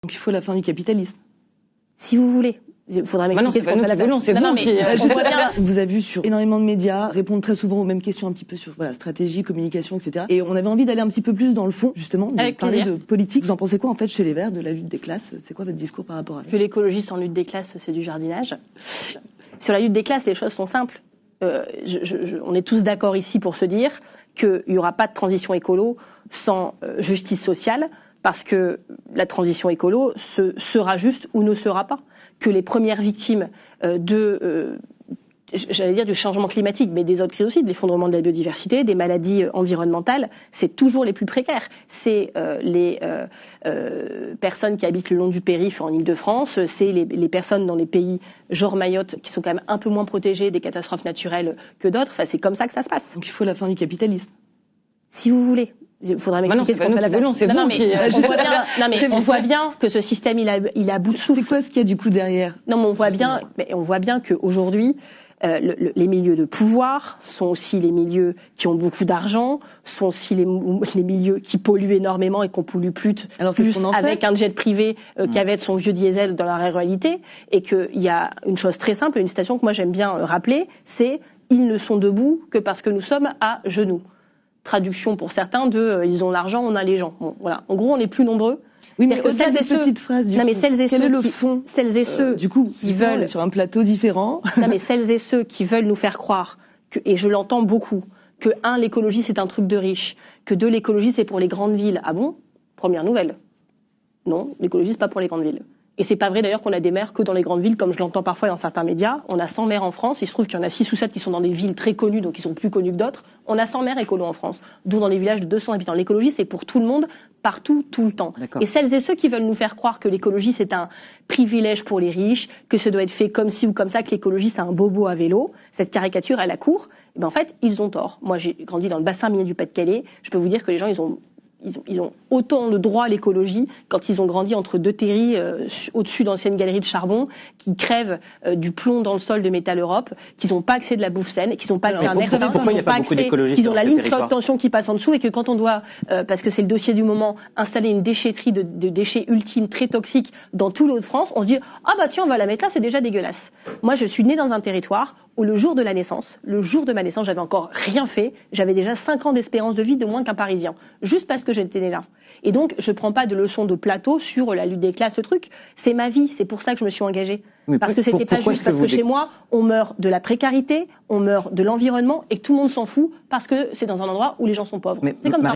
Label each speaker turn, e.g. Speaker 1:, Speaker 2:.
Speaker 1: Donc il faut la fin du capitalisme.
Speaker 2: Si vous voulez. Il faudra m'expliquer ce qu'on fait la
Speaker 1: non, c'est vous qui...
Speaker 2: on voit bien.
Speaker 1: Vous avez vu sur énormément de médias répondre très souvent aux mêmes questions un petit peu sur stratégie, communication, etc. Et on avait envie d'aller un petit peu plus dans le fond, justement, de parler de politique. Vous en pensez quoi en fait chez les Verts de la lutte des classes? C'est quoi votre discours par rapport à ça?
Speaker 2: Que l'écologie sans lutte des classes, c'est du jardinage. Sur la lutte des classes, les choses sont simples. On est tous d'accord ici pour se dire qu'il n'y aura pas de transition écolo sans justice sociale, parce que la transition écolo sera juste ou ne sera pas. Que les premières victimes j'allais dire du changement climatique, mais des autres crises aussi, de l'effondrement de la biodiversité, des maladies environnementales, c'est toujours les plus précaires. C'est les personnes qui habitent le long du périph' en Île-de-France, c'est les personnes dans les pays genre Mayotte qui sont quand même un peu moins protégées des catastrophes naturelles que d'autres. Enfin, c'est comme ça que ça se passe.
Speaker 1: Donc il faut la fin du capitalisme.
Speaker 2: Si vous voulez. Il faudra m'expliquer ce qu'on fait la fin. On voit bien que ce système il a à bout de souffle.
Speaker 1: C'est quoi ce qu'il y a du coup derrière?
Speaker 2: Non, mais on voit bien qu'aujourd'hui les milieux de pouvoir sont aussi les milieux qui ont beaucoup d'argent, sont aussi les milieux qui polluent énormément et qu'on pollue plus avec un jet privé qu'avec son vieux diesel dans la réalité. Et qu'il y a une chose très simple, une citation que moi j'aime bien rappeler, c'est « Ils ne sont debout que parce que nous sommes à genoux ». Traduction pour certains ils ont l'argent, on a les gens. Bon, voilà. En gros, on est plus nombreux.
Speaker 1: Oui, mais au-delà des petites phrases,
Speaker 2: celles et ceux
Speaker 1: du coup,
Speaker 2: qui veulent
Speaker 1: sur un plateau différent.
Speaker 2: Non, mais celles et ceux qui veulent nous faire croire et je l'entends beaucoup, que l'écologie c'est un truc de riche, que l'écologie c'est pour les grandes villes. Ah bon? Première nouvelle. Non, l'écologie c'est pas pour les grandes villes. Et c'est pas vrai d'ailleurs qu'on a des maires que dans les grandes villes, comme je l'entends parfois dans certains médias. On a 100 maires en France, il se trouve qu'il y en a 6 ou 7 qui sont dans des villes très connues, donc ils sont plus connus que d'autres. On a 100 maires écolos en France, d'où dans des villages de 200 habitants. L'écologie, c'est pour tout le monde, partout, tout le temps. Et celles et ceux qui veulent nous faire croire que l'écologie, c'est un privilège pour les riches, que ça doit être fait comme ci ou comme ça, que l'écologie, c'est un bobo à vélo, cette caricature, elle court, et ben en fait, ils ont tort. Moi, j'ai grandi dans le bassin minier du Pas-de-Calais, je peux vous dire que les gens, ils ont autant de droit à l'écologie quand ils ont grandi entre deux terris au-dessus d'anciennes galeries de charbon, qui crèvent du plomb dans le sol de Métal Europe, qu'ils n'ont pas accès de la bouffe saine, qu'ils n'ont pas accès à un air sain, qu'ils ont la ligne de tension qui passe en dessous et que quand on doit, parce que c'est le dossier du moment, installer une déchetterie de déchets ultimes très toxiques dans tout l'Hauts-de-France, on se dit « Ah bah tiens, on va la mettre là, c'est déjà dégueulasse ». Moi, je suis née dans un territoire où le jour de ma naissance, j'avais encore rien fait, j'avais déjà 5 ans d'espérance de vie de moins qu'un Parisien, juste parce que j'étais née là. Et donc, je prends pas de leçons de plateau sur la lutte des classes, ce truc. C'est ma vie, c'est pour ça que je me suis engagée. Parce que c'était pas juste, parce que chez moi, on meurt de la précarité, on meurt de l'environnement, et que tout le monde s'en fout, parce que c'est dans un endroit où les gens sont pauvres. C'est comme ça.